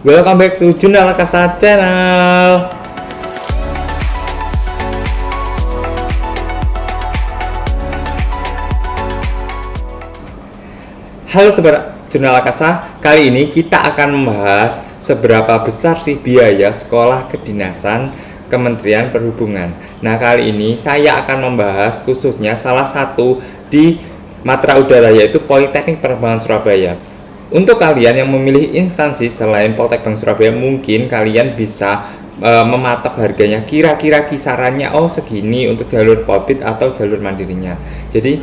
Welcome back to Jurnal Kasa Channel. Halo Sobat Jurnal Kasa, kali ini kita akan membahas seberapa besar sih biaya sekolah kedinasan Kementerian Perhubungan. Nah, kali ini saya akan membahas khususnya salah satu di Matra Udara, yaitu Politeknik Penerbangan Surabaya. Untuk kalian yang memilih instansi selain Poltek Surabaya, mungkin kalian bisa mematok harganya, kira-kira kisarannya segini untuk jalur Polbit atau jalur mandirinya. Jadi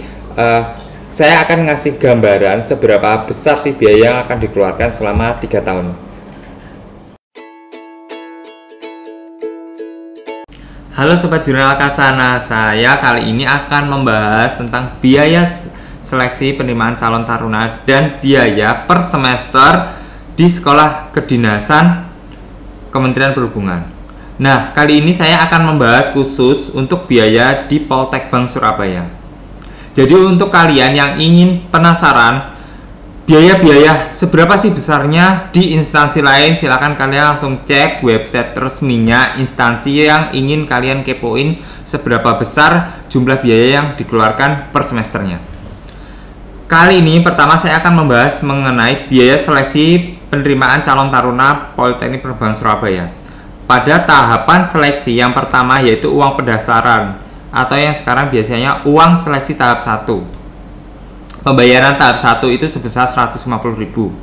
saya akan ngasih gambaran seberapa besar sih biaya yang akan dikeluarkan selama 3 tahun. Halo Sobat Jurnal Kasana, saya kali ini akan membahas tentang biaya seleksi penerimaan calon taruna dan biaya per semester di sekolah kedinasan Kementerian Perhubungan. Nah, kali ini saya akan membahas khusus untuk biaya di Poltek Surabaya. Jadi untuk kalian yang ingin penasaran biaya-biaya seberapa sih besarnya di instansi lain, silakan kalian langsung cek website resminya instansi yang ingin kalian kepoin seberapa besar jumlah biaya yang dikeluarkan per semesternya. Kali ini pertama saya akan membahas mengenai biaya seleksi penerimaan calon taruna Politeknik Penerbangan Surabaya. Pada tahapan seleksi yang pertama yaitu uang pendaftaran atau yang sekarang biasanya uang seleksi tahap 1. Pembayaran tahap 1 itu sebesar 150.000.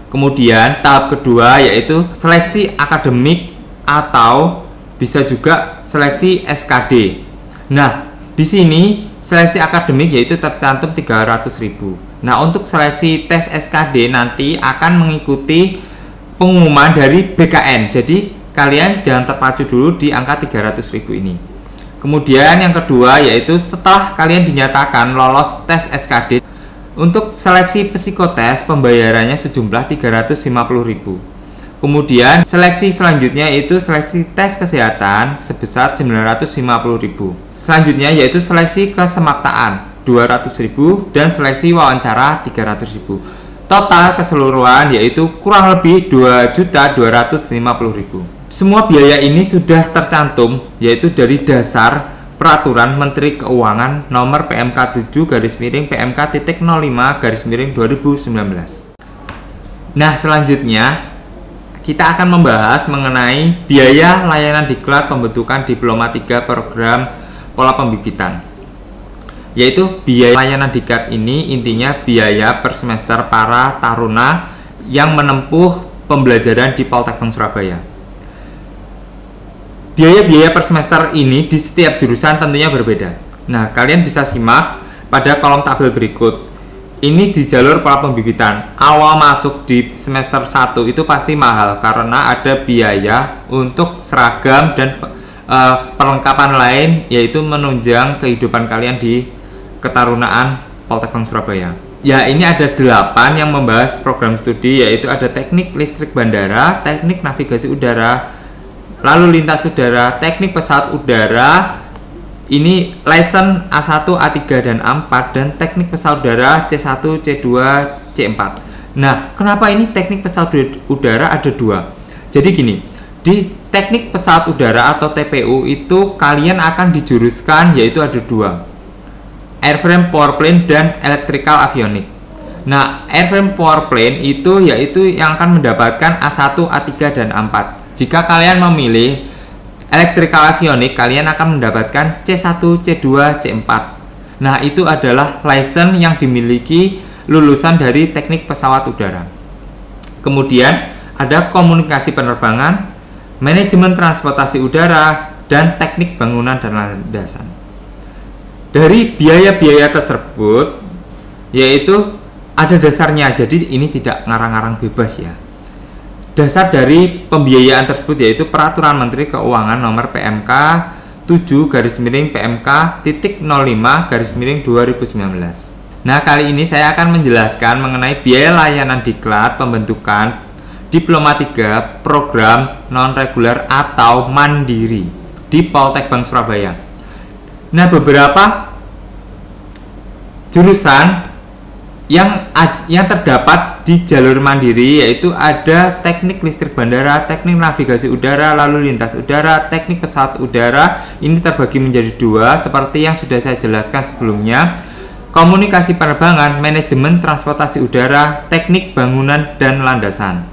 Kemudian tahap kedua yaitu seleksi akademik atau bisa juga seleksi SKD. Nah, di sini seleksi akademik yaitu tercantum 300.000. Nah, untuk seleksi tes SKD nanti akan mengikuti pengumuman dari BKN. Jadi kalian jangan terpacu dulu di angka 300.000 ini. Kemudian yang kedua yaitu setelah kalian dinyatakan lolos tes SKD, untuk seleksi psikotes pembayarannya sejumlah 350.000. Kemudian seleksi selanjutnya yaitu seleksi tes kesehatan sebesar 950.000. Selanjutnya yaitu seleksi kesemaktaan 200.000 dan seleksi wawancara 300.000. Total keseluruhan yaitu kurang lebih 2.250.000. Semua biaya ini sudah tercantum yaitu dari dasar Peraturan Menteri Keuangan Nomor PMK 7/PMK.05/2019. Nah, selanjutnya kita akan membahas mengenai biaya layanan diklat pembentukan Diploma 3 program pola pembibitan, yaitu biaya layanan diklat ini intinya biaya per semester para taruna yang menempuh pembelajaran di Poltek Surabaya. Biaya-biaya per semester ini di setiap jurusan tentunya berbeda. Nah, kalian bisa simak pada kolom tabel berikut. Ini di jalur pola pembibitan. Awal masuk di semester 1 itu pasti mahal karena ada biaya untuk seragam dan perlengkapan lain, yaitu menunjang kehidupan kalian di ketarunaan Poltek Surabaya. Ya, ini ada 8 yang membahas program studi, yaitu ada teknik listrik bandara, teknik navigasi udara, lalu lintas udara, teknik pesawat udara, ini license A1, A3 dan A4, dan teknik pesawat udara C1, C2, C4. Nah, kenapa ini teknik pesawat udara ada 2? Jadi gini, di teknik pesawat udara atau TPU itu kalian akan dijuruskan yaitu ada 2, airframe powerplane dan electrical avionics. Nah, airframe powerplane itu yaitu yang akan mendapatkan A1, A3 dan A4. Jika kalian memilih electrical avionics, kalian akan mendapatkan C1, C2, C4. Nah, itu adalah license yang dimiliki lulusan dari teknik pesawat udara. Kemudian ada komunikasi penerbangan, manajemen transportasi udara, dan teknik bangunan dan landasan. Dari biaya-biaya tersebut yaitu ada dasarnya, jadi ini tidak ngarang-ngarang bebas ya. Dasar dari pembiayaan tersebut yaitu Peraturan Menteri Keuangan Nomor PMK 7/PMK.05/2019. Nah, kali ini saya akan menjelaskan mengenai biaya layanan diklat pembentukan Diploma 3 program non-reguler atau mandiri di Poltek Surabaya. Nah, beberapa jurusan yang terdapat di jalur mandiri yaitu ada teknik listrik bandara, teknik navigasi udara, lalu lintas udara, teknik pesawat udara. Ini terbagi menjadi dua seperti yang sudah saya jelaskan sebelumnya. Komunikasi penerbangan, manajemen transportasi udara, teknik bangunan dan landasan.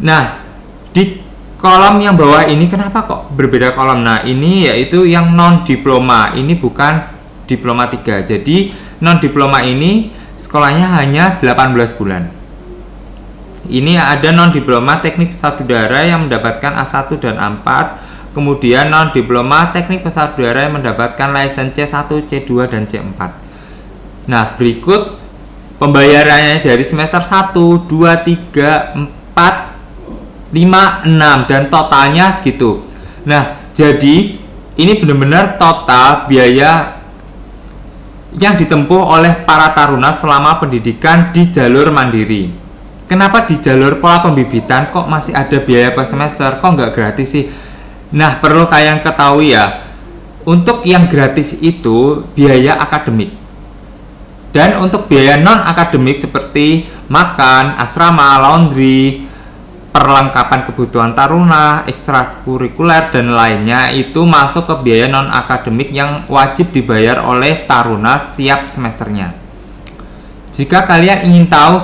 Nah, di kolom yang bawah ini kenapa kok berbeda kolom? Nah, ini yaitu yang non diploma. Ini bukan diploma 3. Jadi, non diploma ini sekolahnya hanya 18 bulan. Ini ada non diploma teknik pesawat udara yang mendapatkan A1 dan A4. Kemudian non diploma teknik pesawat udara yang mendapatkan license C1, C2 dan C4. Nah, berikut pembayarannya dari semester 1, 2, 3, 4, 5, 6 dan totalnya segitu. Nah, jadi ini benar-benar total biaya yang ditempuh oleh para taruna selama pendidikan di jalur mandiri. Kenapa di jalur pola pembibitan kok masih ada biaya per semester? Kok nggak gratis sih? Nah, perlu kalian ketahui ya, untuk yang gratis itu biaya akademik. Dan untuk biaya non-akademik seperti makan, asrama, laundry, perlengkapan kebutuhan taruna, ekstrakurikuler, dan lainnya itu masuk ke biaya non-akademik yang wajib dibayar oleh taruna setiap semesternya. Jika kalian ingin tahu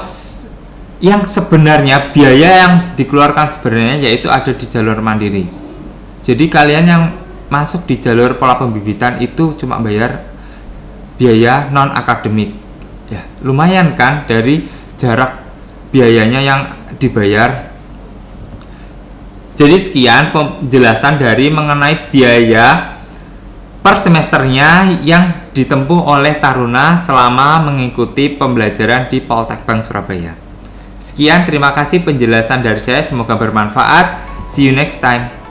yang sebenarnya biaya yang dikeluarkan sebenarnya yaitu ada di jalur mandiri. Jadi kalian yang masuk di jalur pola pembibitan itu cuma bayar biaya non-akademik. Ya, lumayan kan dari jarak biayanya yang dibayar. Jadi sekian penjelasan dari mengenai biaya per semesternya yang ditempuh oleh taruna selama mengikuti pembelajaran di Poltek Bank Surabaya. Sekian, terima kasih penjelasan dari saya, semoga bermanfaat. See you next time.